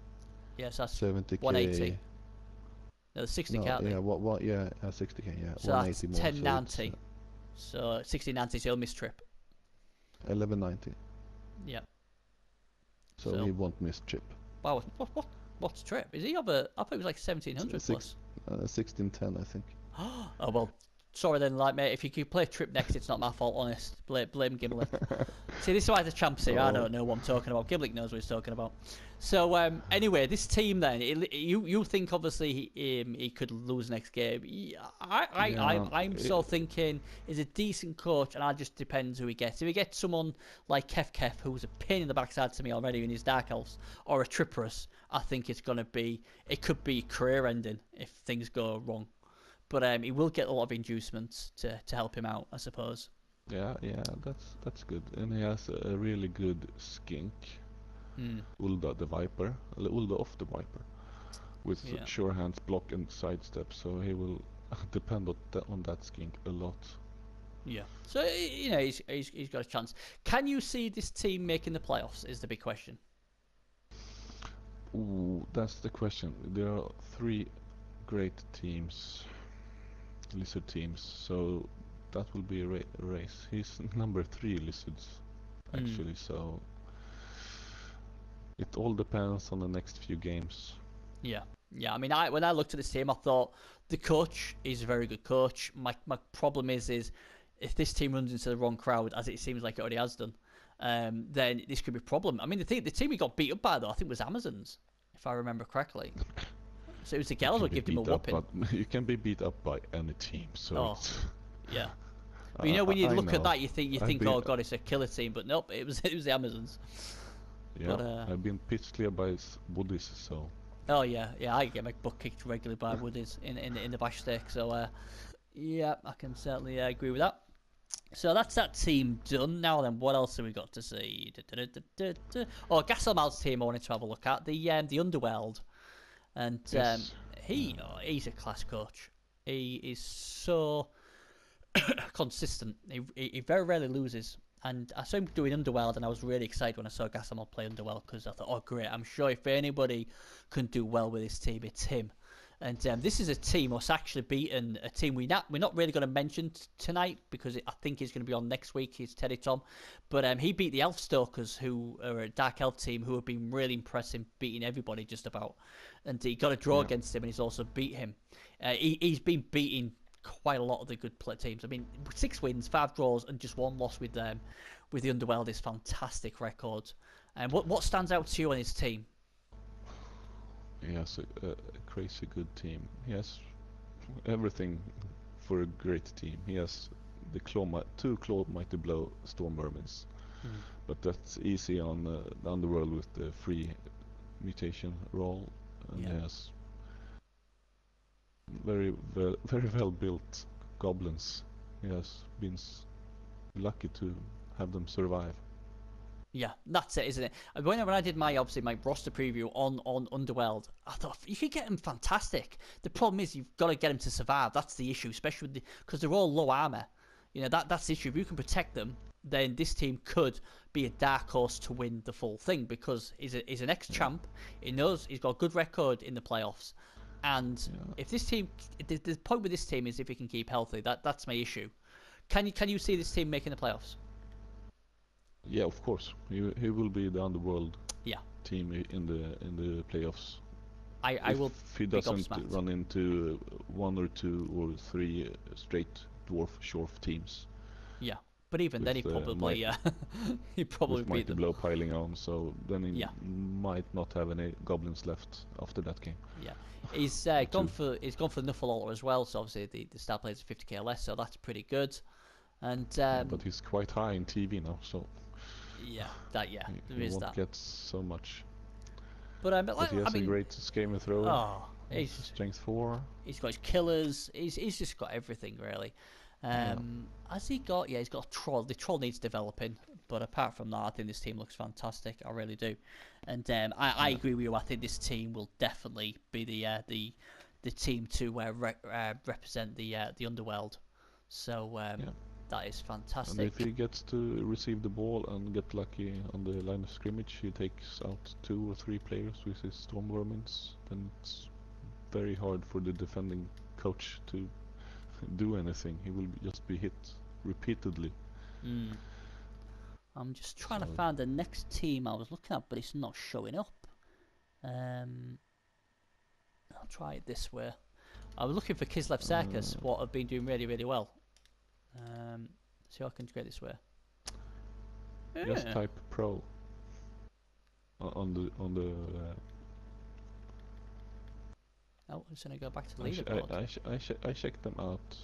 Yes, that's 70k. 180. No, 60k. Yeah, what? Yeah, 60k. Yeah, so 180 that's more. 1090. So 1690, so he'll miss Trip. 1190. Yeah. So he won't miss Chip. Wow, what's Trip? Is he over? I thought it was like 1700 plus. 1610, I think. Oh well, sorry then, like mate. If you could play Trip next, it's not my fault. Honest, blame Gimlek. See, this is why the champ's here. I don't know what I'm talking about. Gimlek knows what he's talking about. So anyway, this team then, you think obviously he could lose next game. I'm still thinking he's a decent coach, and it just depends who he gets. If he gets someone like Kef, who's a pain in the backside to me already in his Dark Elves, or a Tripperus, I think it could be career ending if things go wrong. But he will get a lot of inducements to help him out, I suppose. Yeah, that's good, and he has a really good skink. Ulda the Viper, Ulda of the Viper, with sure hands, block and sidestep, so he will depend on that skink a lot. Yeah, so you know he's got a chance. Can you see this team making the playoffs? Is the big question. Ooh, that's the question. There are 3 great teams, lizard teams, so that will be a race. He's number 3 lizards, actually, so. It all depends on the next few games. Yeah. I mean, when I looked at this team, I thought the coach is a very good coach. My problem is if this team runs into the wrong crowd, as it seems like it already has done, then this could be a problem. I mean, the team we got beat up by, though, I think was Amazons, if I remember correctly. So it was the girls that gave him a whooping. You can be beat up by any team, so. Yeah. But you know, when you look at that, you think, oh god, it's a killer team, but nope, it was the Amazons. Yeah, but, I've been pitched clear by woodies, so. Oh yeah, I get my butt kicked regularly by woodies in the bash stake. So yeah, I can certainly agree with that. So that's that team done. Now then, what else have we got to see? Oh, Gasselmal's team I wanted to have a look at, the Underworld, and yes. He's a class coach. He is so consistent. He very rarely loses. And I saw him doing Underworld, and I was really excited when I saw Gasselmal play Underworld, because I thought, oh great, I'm sure if anybody can do well with this team, it's him. And this is a team that's actually beaten a team we're not really going to mention tonight, because I think he's going to be on next week. He's Teddy Tom, but he beat the Elfstalkers, who are a Dark Elf team who have been really impressive, beating everybody just about. And he got a draw against him, and he's also beat him. He's been beating quite a lot of the good teams. I mean, 6 wins, 5 draws, and just 1 loss with the Underworld is fantastic record. And what stands out to you on his team? He has a crazy good team. He has everything for a great team. He has the 2 Claw Mighty Blow Storm Vermins, but that's easy on the Underworld with the free mutation roll. And he has very well built goblins. He has been lucky to have them survive. Yeah, that's it, isn't it? When I did my roster preview on Underworld, I thought you could get them fantastic. The problem is you've got to get them to survive. That's the issue, especially because they're all low armor. You know, that's the issue. If you can protect them, then this team could be a dark horse to win the full thing, because he's an ex-champ. He knows he's got a good record in the playoffs. And if this team, the point with this team is if he can keep healthy. That's my issue. Can you see this team making the playoffs? Yeah, of course. He will be the Underworld team in the playoffs. I will. If he doesn't run into 1 or 2 or 3 straight dwarf shorf teams. Yeah. But even then, he probably he probably with beat Mighty them. Blow piling on, so then he Yeah. might not have any goblins left after that game. Yeah, he's gone for Nuffle Altar as well. So obviously the star player is 50k less, so that's pretty good. And but he's quite high in TV now, so yeah, there he is won't that. get so much. But But he has a great Skaven thrower. Oh, he's strength 4. He's got his killers. He's just got everything really. Has he got? Yeah, he's got a troll. The troll needs developing, but apart from that, I think this team looks fantastic. I really do, and I agree with you. I think this team will definitely be the team to represent the underworld. So that is fantastic. And if he gets to receive the ball and get lucky on the line of scrimmage, he takes out 2 or 3 players with his storm vermins. Then it's very hard for the defending coach to do anything. He will just be hit repeatedly. I'm just trying to find the next team I was looking at, but it's not showing up. I'll try it this way. I was looking for Kislev Circus, what have been doing really, really well. See how I can get this way. Just type pro on the. Oh, I'm just gonna go back to leaderboard. I checked them out.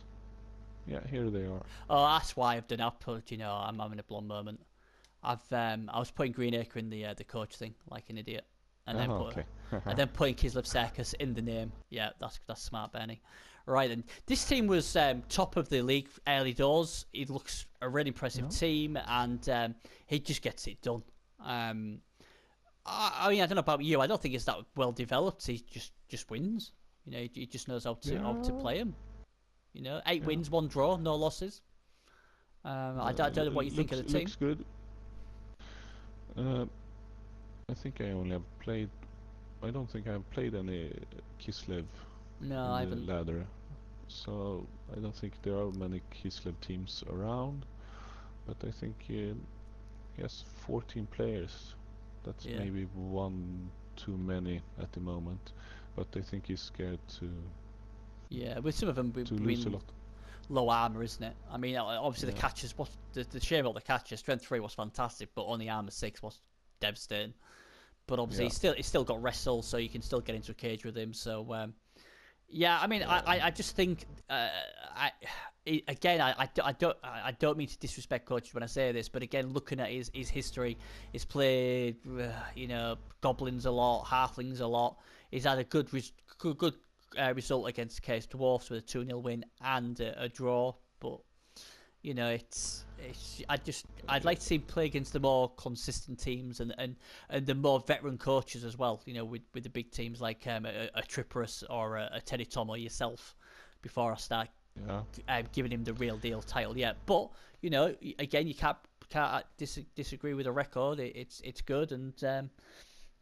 Yeah, here they are. Oh, that's why I've done that. But you know, I'm having a blonde moment. I was putting Greenacre in the coach thing like an idiot, and then putting Kislev Circus in the name. Yeah, that's smart, Bernie. Right, and this team was top of the league early doors. It looks a really impressive team, and he just gets it done. I mean, I don't know about you. I don't think it's that well developed. He just wins. You know, he just knows how to play him. You know, 8 wins, 1 draw, no losses. I don't know what you think of the team. Looks good. I think I only have played. I don't think I've played any Kislev. No, I haven't. Ladder, so I don't think there are many Kislev teams around. But I think he has 14 players. That's maybe 1 too many at the moment. But I think he's scared to. Yeah, with some of them, to lose a lot. Low armor, isn't it? I mean, obviously the catches. The shame about the catches. Strength 3 was fantastic, but only armor 6 was devastating. But obviously, he's still got wrestle, so you can still get into a cage with him. So. Yeah, I mean, I just think I don't mean to disrespect coaches when I say this, but again, looking at his history, he's played goblins a lot, halflings a lot. He's had a good result against Case Dwarfs with a 2-0 win and a draw, but you know, I'd like to see him play against the more consistent teams and the more veteran coaches as well. You know, with the big teams like a Triporus or a Teddy Tom or yourself, before I start giving him the real deal title. Yeah, but you know, again, you can't disagree with the record. It's good, and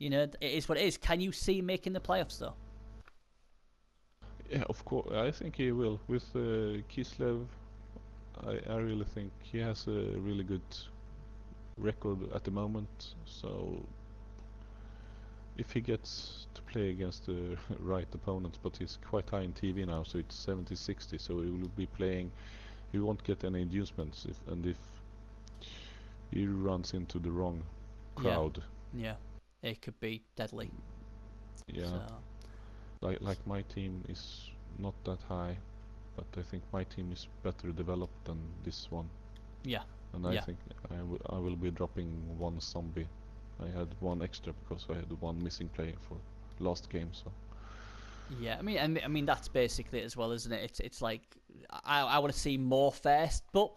you know, it is what it is. Can you see him making the playoffs though? Yeah, of course. I think he will with Kislev. I really think he has a really good record at the moment, so if he gets to play against the right opponents, but he's quite high in TV now, so it's 70-60, so he will be playing, he won't get any inducements, if he runs into the wrong crowd. Yeah, it could be deadly. Yeah, so. Like my team is not that high, but I think my team is better developed than this one. Yeah. And I think I will be dropping 1 zombie. I had 1 extra because I had 1 missing player for last game. So. Yeah, I mean that's basically it as well, isn't it? It's like I want to see more first, but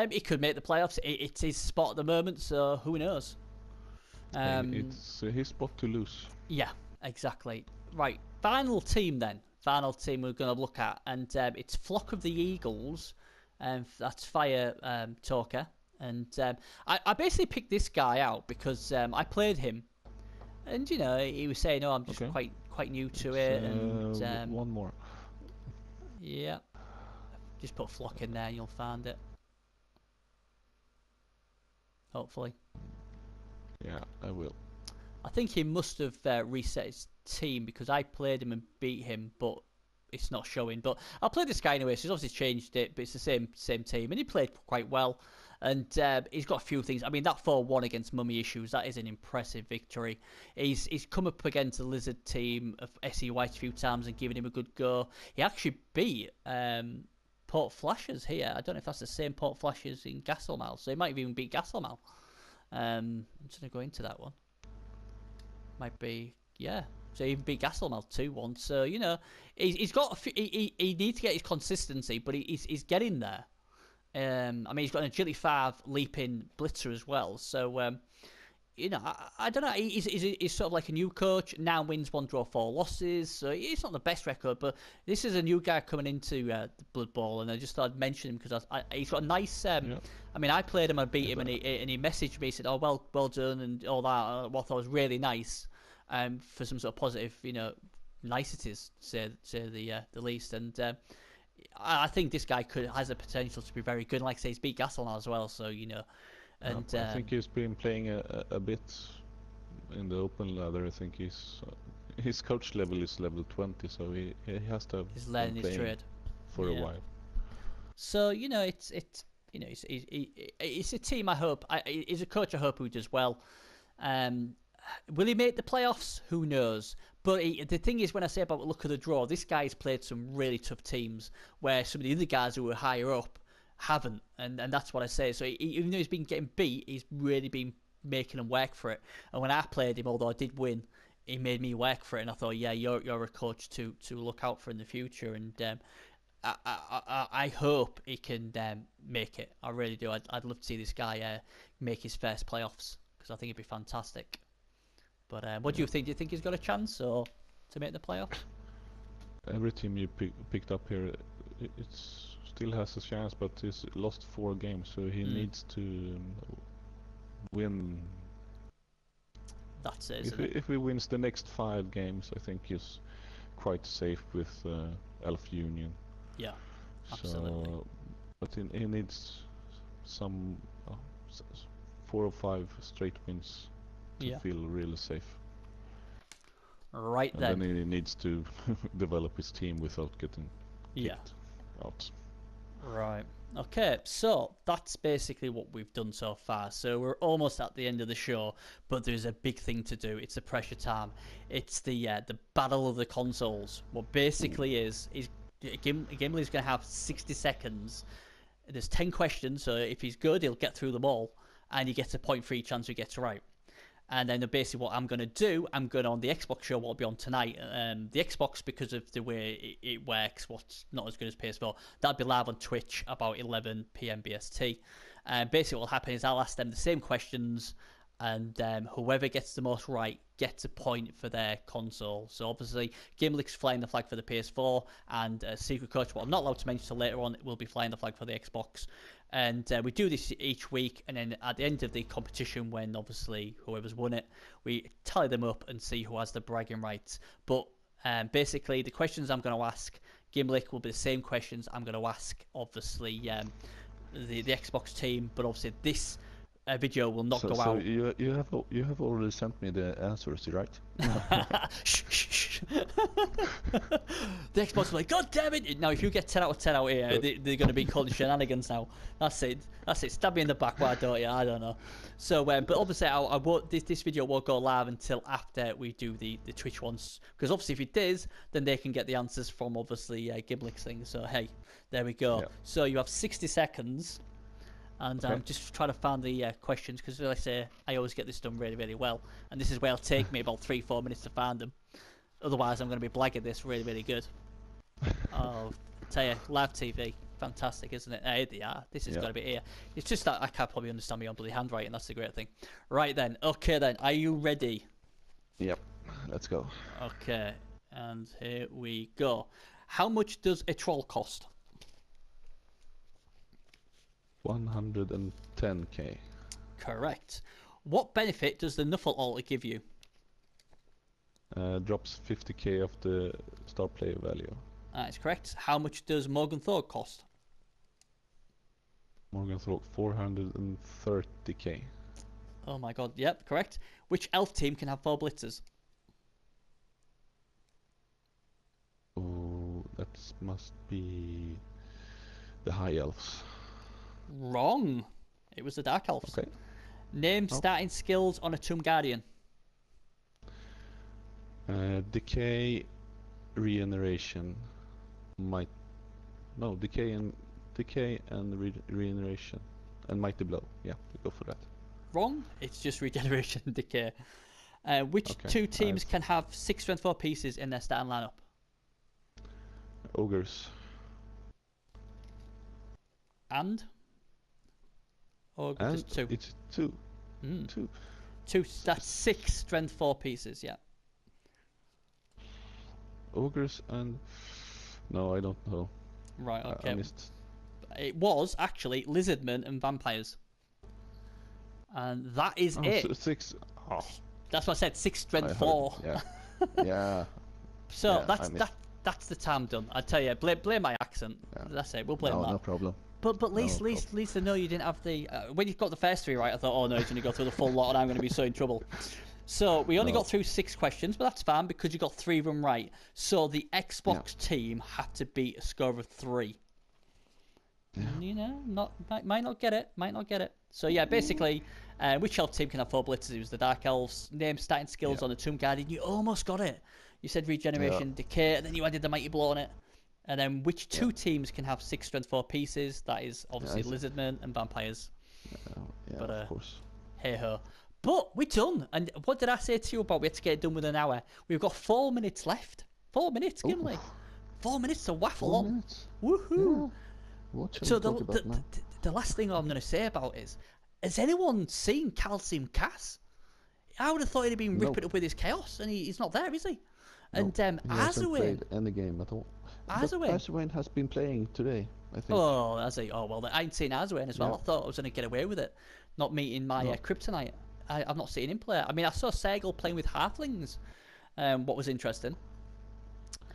he could make the playoffs. It's his spot at the moment, so who knows? It's his spot to lose. Yeah, exactly. Right, final team then. Final team we're going to look at, and it's Flock of the Eagles, and that's Fire Talker, and I basically picked this guy out because I played him, and you know he was saying, "Oh, I'm just quite new to it," and 1 more. Yeah, just put Flock in there, and you'll find it. Hopefully. Yeah, I will. I think he must have reset his team because I played him and beat him, but it's not showing. But I'll play this guy anyway. So he's obviously changed it, but it's the same team, and he played quite well. And he's got a few things. I mean, that 4-1 against Mummy Issues, that is an impressive victory. He's come up against the Lizard team of SE White a few times and given him a good go. He actually beat Port Flashers here. I don't know if that's the same Port Flashers in Gastelmal, so he might have even beat Gastelmal. I'm just going to go into that one. Might be, yeah. So he even beat Gastelmal 2-1. So, you know, he's got he needs to get his consistency, but he's getting there. I mean, he's got an agility 5 leaping blitzer as well. So, you know, I don't know. He's sort of like a new coach. Now wins 1 draw 4 losses. So it's not the best record, but this is a new guy coming into the Blood Bowl, and I just thought I'd mention him because he's got a nice. I mean, I played him, I beat him, and he messaged me, he said, "Oh, well done," and all that. What I thought was really nice, for some sort of positive, you know, niceties, say the least. And I think this guy has the potential to be very good. Like I say, he's beat Gastelnar as well, so you know. And I think he's been playing a bit in the open ladder. I think his coach level is level 20, so he has to have he's learning his trade for a while. So you know, it's you know, it's a team. I hope he's a coach. I hope who does well. Will he make the playoffs? Who knows? But the thing is, when I say about look at the draw, this guy's played some really tough teams where some of the other guys who were higher up haven't, and that's what I say. So even though he's been getting beat, he's really been making them work for it. And when I played him, although I did win, he made me work for it. And I thought, yeah, you're a coach to look out for in the future. And I hope he can make it. I really do. I'd love to see this guy make his first playoffs because I think it'd be fantastic. But what do you think? Do you think he's got a chance or to make the playoffs? Every team you picked up here, it's still has a chance, but he's lost 4 games, so he needs to win. That's it, if he wins the next 5 games, I think he's quite safe with Elf Union. Yeah, absolutely. So, but he needs some 4 or 5 straight wins to feel really safe. Right, and then he needs to develop his team without getting kicked out. Right. Okay, so that's basically what we've done so far. So we're almost at the end of the show, but there's a big thing to do. It's a pressure time. It's the battle of the consoles. What basically is Gimley's going to have 60 seconds. There's 10 questions, so if he's good, he'll get through them all, and he gets a point for each answer he gets right. And then basically what I'm going to do, I'm going on the Xbox show, what will be on tonight. The Xbox, because of the way it works, what's not as good as PS4, that'll be live on Twitch about 11 PM BST. Basically what will happen is I'll ask them the same questions, and whoever gets the most right gets a point for their console. So obviously Gimlik's flying the flag for the PS4, and Secret Coach, what I'm not allowed to mention until later on, will be flying the flag for the Xbox. And we do this each week, and then at the end of the competition, when obviously whoever's won it, we tally them up and see who has the bragging rights. But basically the questions I'm going to ask Gimlik will be the same questions I'm going to ask obviously the Xbox team, but obviously this video will not go out. So you have already sent me the answers, right? Shh, shh, shh. The Xbox will like, God damn it! Now if you get 10 out of 10 out here, they're going to be calling shenanigans now. That's it. Stab me in the back, why don't you? I don't know. So, but obviously, I won't. This video won't go live until after we do the Twitch ones, because obviously if it does, then they can get the answers from obviously Gimlik's thing. So hey, there we go. Yeah. So you have 60 seconds. And I'm just trying to find the questions, because as I say, I always get this done really, really well. And this is where it'll take me about 3-4 minutes to find them. Otherwise, I'm going to be blagging this really, really good. Oh, tell you, live TV, fantastic, isn't it? Here they are. This is going to be here. It's just that I can't probably understand my own bloody handwriting. That's the great thing. Right then. Okay then. Are you ready? Yep. Let's go. Okay. And here we go. How much does a troll cost? 110k. Correct. What benefit does the Nuffle altar give you? Drops 50k of the star player value. That is correct. How much does Morgan Thorg cost? Morgan Thorg 430k. Oh my god, yep, correct. Which elf team can have 4 blitzers? Oh, that That must be the High Elves. Wrong. It was the Dark Elves. Okay. Name starting skills on a Tomb Guardian. Decay, regeneration, decay and regeneration, and mighty blow. Yeah, we go for that. Wrong. It's just regeneration and decay. Which two teams can have 6 strength 4 pieces in their starting lineup? Ogres. And? Or just 2? It's 2. 2. 2. That's 6 strength 4 pieces. Yeah. Ogres and no, I don't know. Right. Okay. I missed. It was actually lizardmen and vampires, and that is it. So 6. Oh. That's what I said. 6 strength 4. Yeah. Yeah. So that's the time done. I tell you, blame my accent. Yeah. That's it. We'll blame that. No problem. But at least I know you didn't have the. When you got the first 3 right, I thought, oh no, he's going to go through the full lot, and I'm going to be so in trouble. So we only got through 6 questions, but that's fine because you got 3 of them right. So the Xbox team had to beat a score of 3. Yeah. You know, might not get it. So yeah, basically, which elf team can have 4 blitzers? It was the Dark Elves. Name starting skills on the Tomb Guardian. You almost got it. You said regeneration, decay, and then you added the mighty blow on it. And then which 2 teams can have 6 strength 4 pieces? That is obviously lizardmen and vampires. Yeah, but of course. Hey ho. But we're done. And what did I say to you about we had to get it done within an hour? We've got 4 minutes left. 4 minutes, Gimlek. 4 minutes to waffle on. Woohoo! Yeah. What shall so we talk about now? The last thing I'm going to say about has anyone seen Calcium Cass? I would have thought he'd have been ripping up with his chaos, and he's not there, is he? And he hasn't Azawin. played any game at all. Azawin has been playing today, I think. Oh, has he? Oh well, I ain't seen Azawin as well. Yeah. I thought I was going to get away with it, not meeting my kryptonite. I've not seen him play. I mean, I saw Sergal playing with halflings. What was interesting.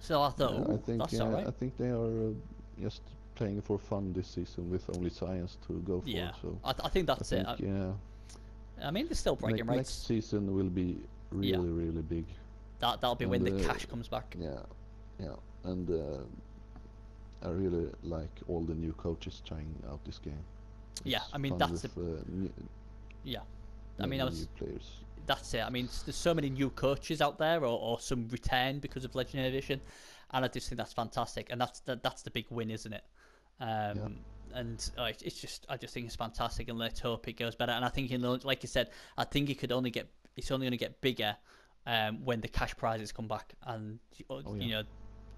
So I thought, that's all right. I think they are just playing for fun this season with only science to go for. Yeah, so I think that's it. Yeah. I mean, they're still breaking rights. Next season will be really big. That'll be when the cash comes back. Yeah, and I really like all the new coaches trying out this game. I mean that's I mean, new players. That's it. I mean, there's so many new coaches out there, or some returned because of Legendary Edition, and I just think that's fantastic. And that's the big win, isn't it? And it's just, I just think it's fantastic, and let's hope it goes better. And I think, like you said, I think it's only going to get bigger when the cash prizes come back, and you know.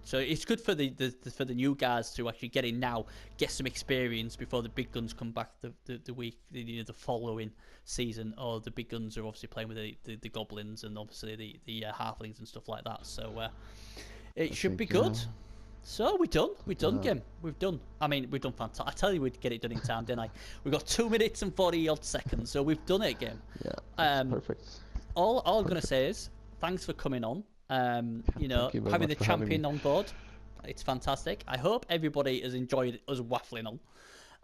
So it's good for the new guys to actually get in now, get some experience before the big guns come back the following season. Or the big guns are obviously playing with the goblins and obviously the halflings and stuff like that. So it should be good. So we're done, Gim. We've done. I mean, we've done fantastic. I tell you, we'd get it done in time, didn't I? We've got 2 minutes and 40 odd seconds, so we've done it, Gim. Yeah, perfect. All I'm gonna say is thanks for coming on. You know, having the champion on board, it's fantastic. I hope everybody has enjoyed us waffling on,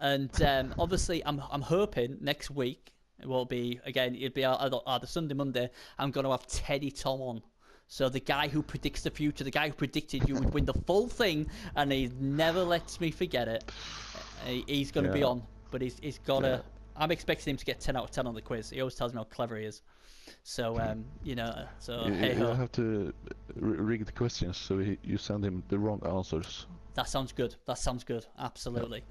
and obviously I'm hoping next week it'll be either Sunday, Monday. I'm going to have Teddy Tom on, so the guy who predicts the future, the guy who predicted you would win the full thing, and he never lets me forget it. He's going to be on, but he's got to. I'm expecting him to get 10 out of 10 on the quiz. He always tells me how clever he is. So you know, so you have to rig the questions so you send him the wrong answers. That sounds good. Absolutely.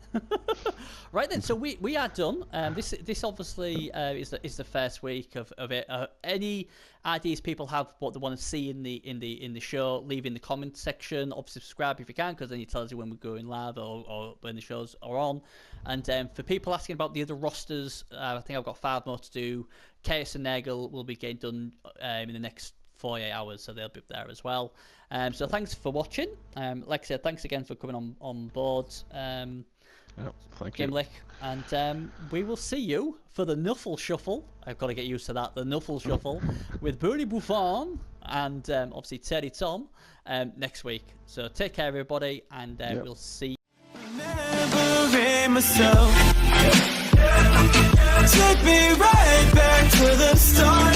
Right then, so we are done. This obviously is the first week of it. Any ideas people have what they want to see in the show, leave in the comment section. Obviously subscribe if you can, because then it tells you when we're going live or when the shows are on. And for people asking about the other rosters, I think I've got 5 more to do. Chaos and Nagel will be getting done in the next 48 hours, so they'll be up there as well. So thanks for watching. Like I said, thanks again for coming on board. Thank you, Gimlek, and we will see you for the Nuffle Shuffle. I've got to get used to that. The Nuffle Shuffle with Bernie Buffon and obviously Teddy Tom next week. So take care, everybody, and we'll see. Remembering myself, took me right back to the start.